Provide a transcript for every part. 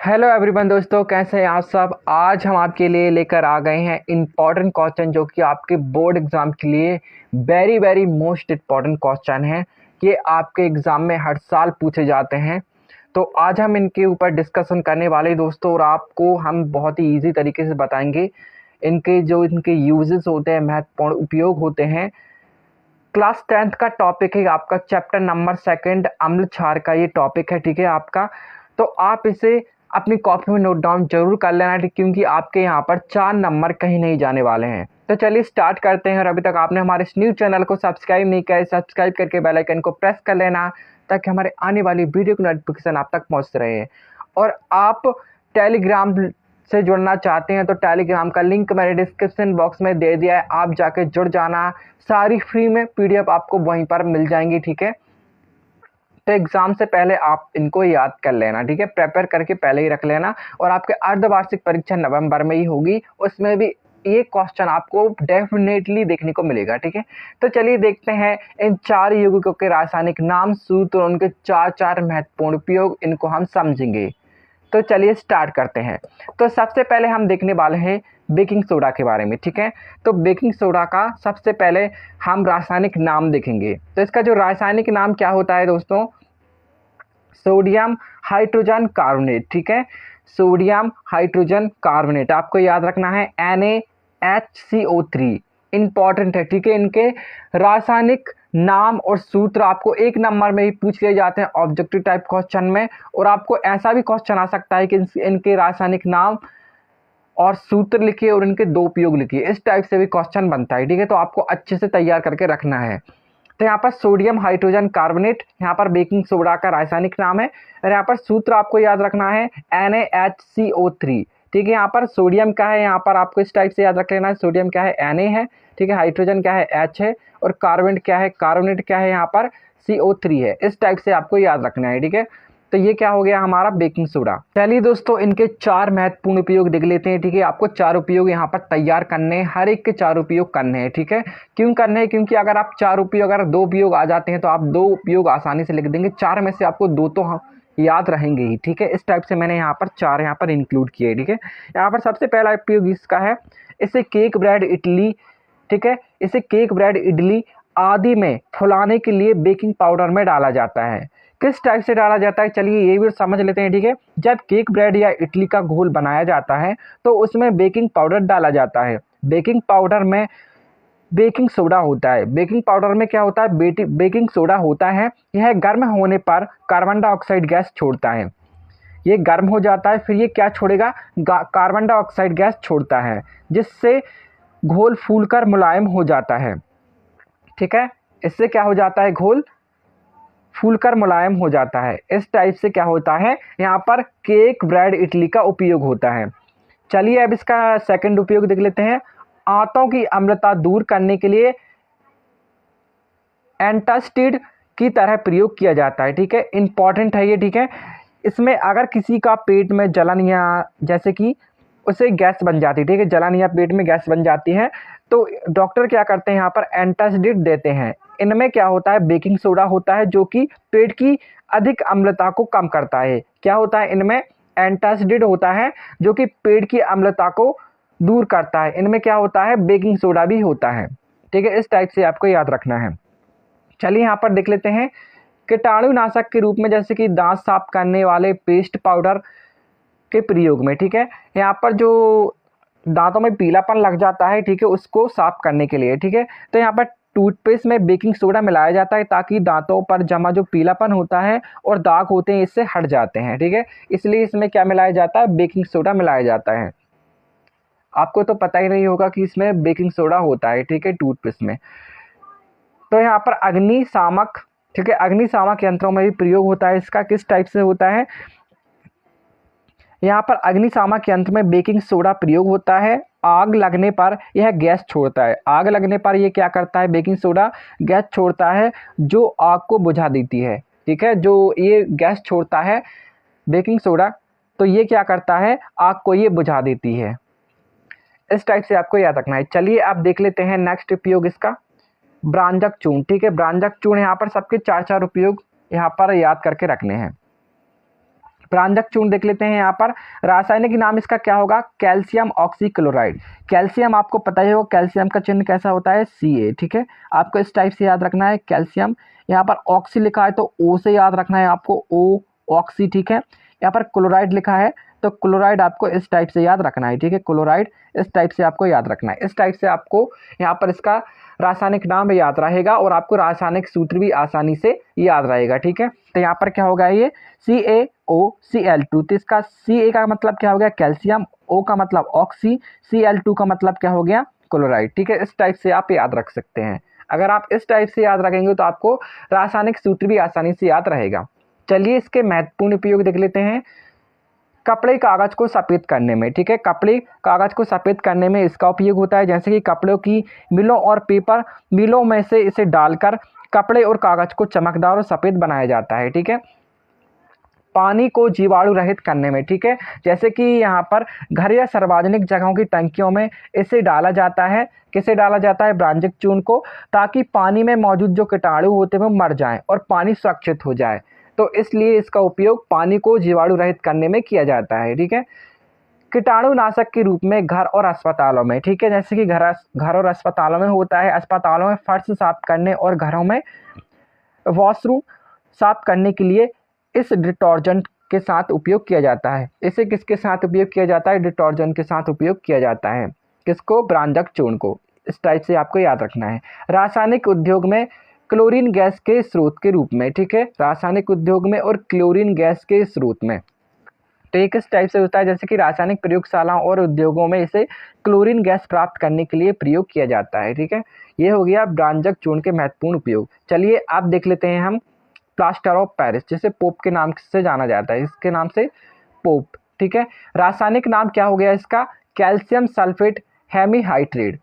Hello everyone दोस्तों, कैसे हैं आप सब। आज हम आपके लिए लेकर आ गए हैं इम्पॉर्टेंट क्वेश्चन जो कि आपके बोर्ड एग्जाम के लिए very very most important question हैं। ये आपके एग्ज़ाम में हर साल पूछे जाते हैं। तो आज हम इनके ऊपर डिस्कशन करने वाले हैं दोस्तों, और आपको हम बहुत ही ईजी तरीके से बताएंगे इनके यूजेस होते हैं, महत्वपूर्ण उपयोग होते हैं। क्लास 10th का टॉपिक है आपका, चैप्टर नंबर 2 अम्ल क्षार का ये टॉपिक है, ठीक है आपका। तो आप इसे अपनी कॉपी में नोट डाउन जरूर कर लेना, ठीक, क्योंकि आपके यहाँ पर 4 नंबर कहीं नहीं जाने वाले हैं। तो चलिए स्टार्ट करते हैं। और अभी तक आपने हमारे इस न्यूज़ चैनल को सब्सक्राइब नहीं किया है, सब्सक्राइब करके बेल आइकन को प्रेस कर लेना, ताकि हमारे आने वाली वीडियो की नोटिफिकेशन आप तक पहुँच रहे। और आप टेलीग्राम से जुड़ना चाहते हैं तो टेलीग्राम का लिंक मैंने डिस्क्रिप्शन बॉक्स में दे दिया है, आप जाके जुड़ जाना। सारी फ्री में पीडीएफ आपको वहीं पर मिल जाएंगी, ठीक है। तो एग्ज़ाम से पहले आप इनको याद कर लेना, ठीक है, प्रिपेयर करके पहले ही रख लेना। और आपके अर्धवार्षिक परीक्षा नवंबर में ही होगी, उसमें भी ये क्वेश्चन आपको डेफिनेटली देखने को मिलेगा, ठीक है। तो चलिए देखते हैं इन 4 यौगिकों के रासायनिक नाम, सूत्र और उनके 4 महत्वपूर्ण उपयोग, इनको हम समझेंगे। तो चलिए स्टार्ट करते हैं। तो सबसे पहले हम देखने वाले हैं बेकिंग सोडा के बारे में, ठीक है। तो बेकिंग सोडा का सबसे पहले हम रासायनिक नाम देखेंगे। तो इसका जो रासायनिक नाम क्या होता है दोस्तों, सोडियम हाइड्रोजन कार्बोनेट, ठीक है। सोडियम हाइड्रोजन कार्बोनेट आपको याद रखना है, NaHCO3 इंपॉर्टेंट है, ठीक है। इनके रासायनिक नाम और सूत्र आपको 1 नंबर में ही पूछ लिए जाते हैं ऑब्जेक्टिव टाइप क्वेश्चन में। और आपको ऐसा भी क्वेश्चन आ सकता है कि इनके रासायनिक नाम और सूत्र लिखिए और इनके 2 उपयोग लिखिए, इस टाइप से भी क्वेश्चन बनता है, ठीक है। तो आपको अच्छे से तैयार करके रखना है। तो यहाँ पर सोडियम हाइड्रोजन कार्बोनेट यहाँ पर बेकिंग सोडा का रासायनिक नाम है। और यहाँ पर सूत्र आपको याद रखना है NaHCO3, ठीक है। यहाँ पर सोडियम क्या है, यहाँ पर आपको इस टाइप से याद रख लेना है, सोडियम क्या है, Na है, ठीक है। हाइड्रोजन क्या है, H है, और कार्बोनेट क्या है, कार्बोनेट क्या है, यहाँ पर CO3 है। इस टाइप से आपको याद रखना है, ठीक है। तो ये क्या हो गया हमारा बेकिंग सोडा। चलिए दोस्तों, इनके 4 महत्वपूर्ण उपयोग देख लेते हैं, ठीक है। आपको 4 उपयोग यहाँ पर तैयार करने हैं, हर एक के 4 उपयोग करने हैं, ठीक है। क्यों करने हैं, क्योंकि अगर आप 4 उपयोग, अगर 2 उपयोग आ जाते हैं तो आप 2 उपयोग आसानी से लिख देंगे, 4 में से आपको 2 तो याद रहेंगे ही, ठीक है। इस टाइप से मैंने यहाँ पर 4 यहाँ पर इंक्लूड किए, ठीक है। यहाँ पर सबसे पहला उपयोग इसका है, इसे केक ब्रेड इडली, ठीक है, इसे केक ब्रेड इडली आदि में फुलाने के लिए बेकिंग पाउडर में डाला जाता है। किस टाइप से डाला जाता है, चलिए ये भी समझ लेते हैं, ठीक है। जब केक ब्रेड या इडली का घोल बनाया जाता है तो उसमें बेकिंग पाउडर डाला जाता है। बेकिंग पाउडर में बेकिंग सोडा होता है। बेकिंग पाउडर में क्या होता है, बेकिंग सोडा होता है। यह गर्म होने पर कार्बन डाइऑक्साइड गैस छोड़ता है। ये गर्म हो जाता है, फिर ये क्या छोड़ेगा, कार्बन डाइऑक्साइड गैस छोड़ता है, जिससे घोल फूलकर मुलायम हो जाता है, ठीक है। इससे क्या हो जाता है, घोल फूलकर मुलायम हो जाता है। इस टाइप से क्या होता है, यहाँ पर केक ब्रेड इडली का उपयोग होता है। चलिए अब इसका सेकंड उपयोग देख लेते हैं। आंतों की अम्लता दूर करने के लिए एंटासिड की तरह प्रयोग किया जाता है, ठीक है। इंपॉर्टेंट है ये, ठीक है। इसमें अगर किसी का पेट में जलन या जैसे कि उसे गैस बन जाती है, ठीक है, जलन या पेट में गैस बन जाती है, तो डॉक्टर क्या करते हैं, यहाँ पर एंटासिड देते हैं। इनमें क्या होता है, बेकिंग सोडा होता है, जो कि पेट की अधिक अम्लता को कम करता है। क्या होता है इनमें, एंटासिड होता है, जो कि पेट की अम्लता को दूर करता है। इनमें क्या होता है, बेकिंग सोडा भी होता है, ठीक है। इस टाइप से आपको याद रखना है। चलिए यहाँ पर देख लेते हैं कीटाणुनाशक के रूप में, जैसे कि दांत साफ करने वाले पेस्ट पाउडर के प्रयोग में, ठीक है। यहाँ पर जो दांतों में पीलापन लग जाता है, ठीक है, उसको साफ करने के लिए, ठीक है। तो यहाँ पर टूथपेस्ट में बेकिंग सोडा मिलाया जाता है, ताकि दांतों पर जमा जो पीलापन होता है और दाग होते हैं इससे हट जाते हैं, ठीक है। इसलिए इसमें क्या मिलाया जाता है, बेकिंग सोडा मिलाया जाता है। आपको तो पता ही नहीं होगा कि इसमें बेकिंग सोडा होता है, ठीक है, टूथपेस्ट में। तो यहाँ पर अग्निशामक, ठीक है, अग्निशामक यंत्रों में भी प्रयोग होता है इसका। किस टाइप से होता है, यहाँ पर अग्निशामक यंत्र में बेकिंग सोडा प्रयोग होता है। आग लगने पर यह गैस छोड़ता है। आग लगने पर ये क्या करता है, बेकिंग सोडा गैस छोड़ता है, जो आग को बुझा देती है, ठीक है। जो ये गैस छोड़ता है बेकिंग सोडा, तो ये क्या करता है, आग को ये बुझा देती है। इस टाइप से आपको याद रखना है। चलिए आप देख लेते हैं नेक्स्ट उपयोग इसका, ब्रांजक चूर्ण, ठीक है। ब्रांजक चूर्ण यहाँ पर सबके 4 उपयोग यहाँ पर याद करके रखने हैं। ब्रांजक चूर्ण देख लेते हैं यहाँ पर। रासायनिक नाम इसका क्या होगा, कैल्शियम ऑक्सीक्लोराइड। कैल्शियम आपको पता ही होगा, कैल्शियम का चिन्ह कैसा होता है, Ca, ठीक है। आपको इस टाइप से याद रखना है कैल्शियम। यहाँ पर ऑक्सी लिखा है तो O से याद रखना है आपको, O ऑक्सी, ठीक है। यहाँ पर क्लोराइड लिखा है तो क्लोराइड आपको इस टाइप से याद रखना है, ठीक है। क्लोराइड इस टाइप से आपको याद रखना है। इस टाइप से आपको यहाँ पर इसका रासायनिक नाम याद रहेगा और आपको रासायनिक सूत्र भी आसानी से याद रहेगा, ठीक है। तो यहाँ पर क्या होगा, ये CaOCl2। तो इसका Ca का मतलब क्या हो गया, कैल्शियम, O का मतलब ऑक्सी, Cl2 का मतलब क्या हो गया, क्लोराइड, ठीक है। इस टाइप से आप याद रख सकते हैं। अगर आप इस टाइप से याद रखेंगे तो आपको रासायनिक सूत्र भी आसानी से याद रहेगा। चलिए इसके महत्वपूर्ण उपयोग देख लेते हैं। कपड़े कागज को सफ़ेद करने में, ठीक है। कपड़े कागज को सफ़ेद करने में इसका उपयोग होता है। जैसे कि कपड़ों की मिलों और पेपर मिलों में से इसे डालकर कपड़े और कागज को चमकदार और सफ़ेद बनाया जाता है, ठीक है। पानी को जीवाणु रहित करने में, ठीक है। जैसे कि यहाँ पर घर या सार्वजनिक जगहों की टंकियों में इसे डाला जाता है। किसे डाला जाता है, ब्रांजक चूर्ण को, ताकि पानी में मौजूद जो कीटाणु होते हैं वो मर जाएं और पानी सुरक्षित हो जाए। तो इसलिए इसका उपयोग पानी को जीवाणु रहित करने में किया जाता है, ठीक है। कीटाणुनाशक के रूप में घर और अस्पतालों में, ठीक है। जैसे कि घर और अस्पतालों में होता है। अस्पतालों में फर्श साफ करने और घरों में वॉशरूम साफ करने के लिए इस डिटर्जेंट के साथ उपयोग किया जाता है। इसे किसके साथ उपयोग किया जाता है, डिटर्जेंट के साथ उपयोग किया जाता है। किसको, ब्रांजक चूर्ण को। इस टाइप से आपको याद रखना है। रासायनिक उद्योग में क्लोरीन गैस के स्रोत के रूप में, ठीक है। रासायनिक उद्योग में और क्लोरीन गैस के स्रोत में, तो एक इस टाइप से होता है। जैसे कि रासायनिक प्रयोगशालाओं और उद्योगों में इसे क्लोरीन गैस प्राप्त करने के लिए प्रयोग किया जाता है, ठीक है। ये हो गया ब्रांजक चूर्ण के महत्वपूर्ण उपयोग। चलिए अब देख लेते हैं हम प्लास्टर ऑफ पेरिस, जिसे पोप के नाम से जाना जाता है। इसके नाम से पोप, ठीक है। रासायनिक नाम क्या हो गया इसका, calcium sulphate hemihydrate.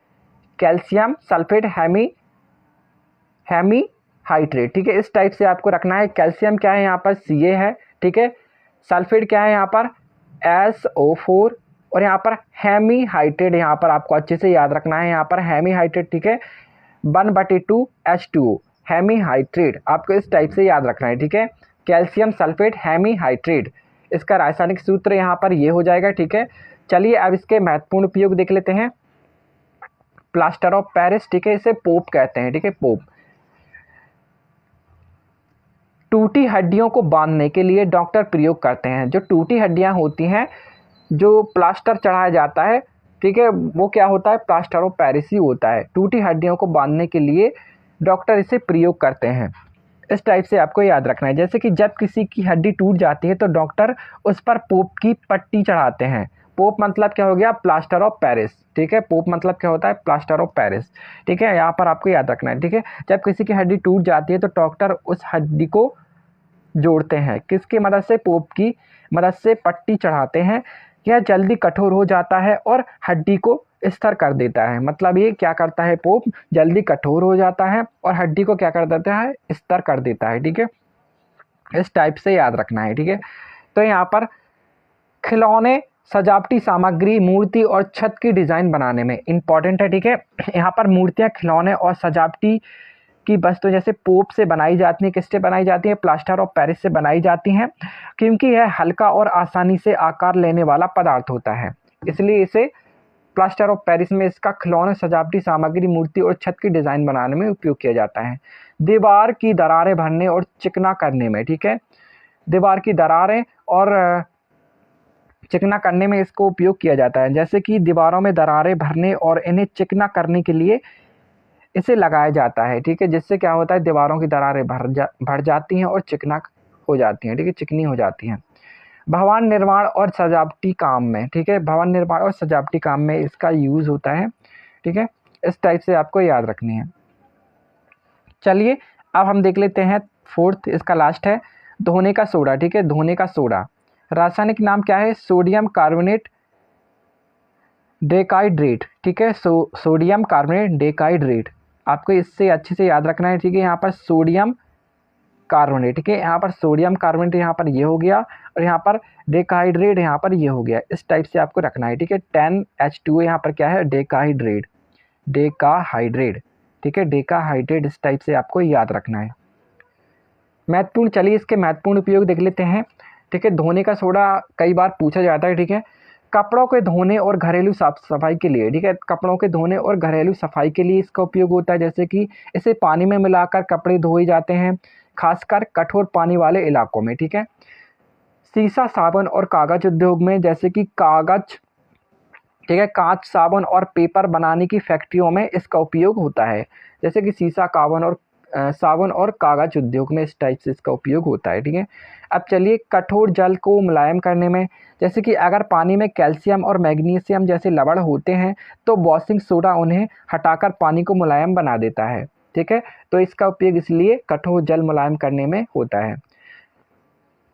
Calcium sulphate hemihydrate, ठीक है। इस टाइप से आपको रखना है। कैल्शियम क्या है यहाँ पर, Ca है, ठीक है। सल्फेट क्या है यहाँ पर, SO4, और यहाँ पर हेमीहाइड्रेट यहाँ पर आपको अच्छे से याद रखना है। यहाँ पर हेमीहाइड्रेट, ठीक है, 1/2 H2O, हेमीहाइड्रेट आपको इस टाइप से याद रखना है, ठीक है। कैल्शियम सल्फेट हेमीहाइड्रेट, इसका रासायनिक सूत्र यहाँ पर ये हो जाएगा, ठीक है। चलिए अब इसके महत्वपूर्ण उपयोग देख लेते हैं। प्लास्टर ऑफ पेरिस, ठीक है, इसे पोप कहते हैं, ठीक है, पोप। टूटी हड्डियों को बांधने के लिए डॉक्टर प्रयोग करते हैं। जो टूटी हड्डियां होती हैं, जो प्लास्टर चढ़ाया जाता है, ठीक है, वो क्या होता है, प्लास्टर ऑफ पेरिस ही होता है। टूटी हड्डियों को बांधने के लिए डॉक्टर इसे प्रयोग करते हैं। इस टाइप से आपको याद रखना है। जैसे कि जब किसी की हड्डी टूट जाती है तो डॉक्टर उस पर पोप की पट्टी चढ़ाते हैं। पोप मतलब क्या हो गया, प्लास्टर ऑफ पेरिस, ठीक है। पोप मतलब क्या होता है, प्लास्टर ऑफ पेरिस, ठीक है। यहाँ पर आपको याद रखना है, ठीक है। जब किसी की हड्डी टूट जाती है तो डॉक्टर उस हड्डी को जोड़ते हैं, किसकी मदद से, पोप की मदद से पट्टी चढ़ाते हैं। यह जल्दी कठोर हो जाता है और हड्डी को स्थिर कर देता है। मतलब ये क्या करता है, पोप जल्दी कठोर हो जाता है और हड्डी को क्या कर देता है, स्थिर कर देता है, ठीक है। इस टाइप से याद रखना है, ठीक है। तो यहाँ पर खिलौने, सजावटी सामग्री, मूर्ति और छत की डिज़ाइन बनाने में इम्पॉर्टेंट है, ठीक है। यहाँ पर मूर्तियाँ, खिलौने और सजावटी की वस्तु जैसे पोप से बनाई जाती हैं। किससे बनाई जाती है, प्लास्टर ऑफ पेरिस से बनाई जाती हैं, क्योंकि यह हल्का और आसानी से आकार लेने वाला पदार्थ होता है। इसलिए इसे प्लास्टर ऑफ पेरिस में इसका खिलौने, सजावटी सामग्री, मूर्ति और छत की डिज़ाइन बनाने में उपयोग किया जाता है। दीवार की दरारें भरने और चिकना करने में, ठीक है। दीवार की दरारें और चिकना करने में इसको उपयोग किया जाता है। जैसे कि दीवारों में दरारें भरने और इन्हें चिकना करने के लिए इसे लगाया जाता है, ठीक है। जिससे क्या होता है, दीवारों की दरारें भर जाती हैं और चिकना हो जाती हैं, ठीक है, चिकनी हो जाती हैं। भवन निर्माण और सजावटी काम में, ठीक है, भवन निर्माण और सजावटी काम में इसका यूज़ होता है, ठीक है। इस टाइप से आपको याद रखनी है। चलिए अब हम देख लेते हैं फोर्थ, इसका लास्ट है धोने का सोडा, ठीक है। धोने का सोडा, रासायनिक नाम क्या है, सोडियम कार्बोनेट डेकाइड्रेट, ठीक है। सोडियम कार्बोनेट डेकाइड्रेट, आपको इससे अच्छे से याद रखना है, ठीक है। यहाँ पर सोडियम कार्बोनेट, ठीक है, यहाँ पर सोडियम कार्बोनेट यहाँ पर ये हो गया और यहाँ पर डेकाहाइड्रेट यहाँ पर ये हो गया। इस टाइप से आपको रखना है, ठीक है। 10H2O यहाँ पर क्या है, डेकाहाइड्रेट, ठीक है, डेकाहाइड्रेट। इस टाइप से आपको याद रखना है। महत्वपूर्ण, चलिए इसके महत्वपूर्ण उपयोग देख लेते हैं। ठीक है। धोने का सोडा कई बार पूछा जाता है, ठीक है। कपड़ों के धोने और घरेलू साफ सफाई के लिए, ठीक है, कपड़ों के धोने और घरेलू सफाई के लिए इसका उपयोग होता है, जैसे कि इसे पानी में मिलाकर कपड़े धोए जाते हैं, खासकर कठोर पानी वाले इलाकों में, ठीक है। सीसा, साबुन और कागज उद्योग में, जैसे कि कागज, ठीक है, कांच, साबुन और पेपर बनाने की फैक्ट्रियों में इसका उपयोग होता है, जैसे कि सीसा, साबुन और कागज उद्योग में इस टाइप से इसका उपयोग होता है, ठीक है। अब चलिए कठोर जल को मुलायम करने में, जैसे कि अगर पानी में कैल्शियम और मैग्नीशियम जैसे लवण होते हैं तो वॉशिंग सोडा उन्हें हटाकर पानी को मुलायम बना देता है, ठीक है। तो इसका उपयोग इसलिए कठोर जल मुलायम करने में होता है।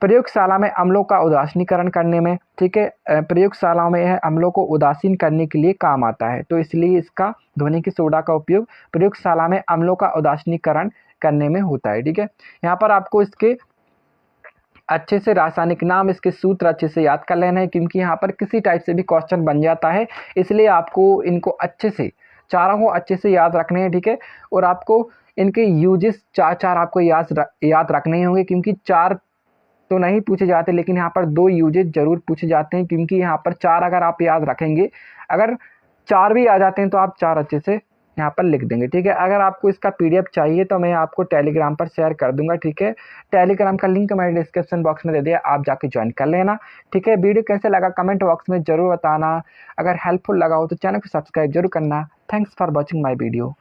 प्रयोगशाला में अम्लों का उदासीनीकरण करने में, ठीक है, प्रयोगशालाओं में यह अम्लों को उदासीन करने के लिए काम आता है, तो इसलिए इसका ध्वनि की सोडा का उपयोग प्रयोगशाला में अम्लों का उदासीनीकरण करने में होता है, ठीक है। यहाँ पर आपको इसके अच्छे से रासायनिक नाम, इसके सूत्र अच्छे से याद कर लेना है, क्योंकि यहाँ पर किसी टाइप से भी क्वेश्चन बन जाता है, इसलिए आपको इनको अच्छे से, चारों को अच्छे से याद रखने हैं, ठीक है। और आपको इनके यूजेस चार आपको याद रखने ही होंगे, क्योंकि चार तो नहीं पूछे जाते, लेकिन यहाँ पर 2 यूजेज जरूर पूछे जाते हैं, क्योंकि यहाँ पर 4 अगर आप याद रखेंगे, अगर 4 भी आ जाते हैं तो आप 4 अच्छे से यहाँ पर लिख देंगे, ठीक है। अगर आपको इसका PDF चाहिए तो मैं आपको टेलीग्राम पर शेयर कर दूंगा, ठीक है। टेलीग्राम का लिंक मैंने डिस्क्रिप्शन बॉक्स में दे दिया, आप जाके ज्वाइन कर लेना, ठीक है। वीडियो कैसे लगा कमेंट बॉक्स में जरूर बताना, अगर हेल्पफुल लगा हो तो चैनल को सब्सक्राइब जरूर करना। Thanks for watching my video.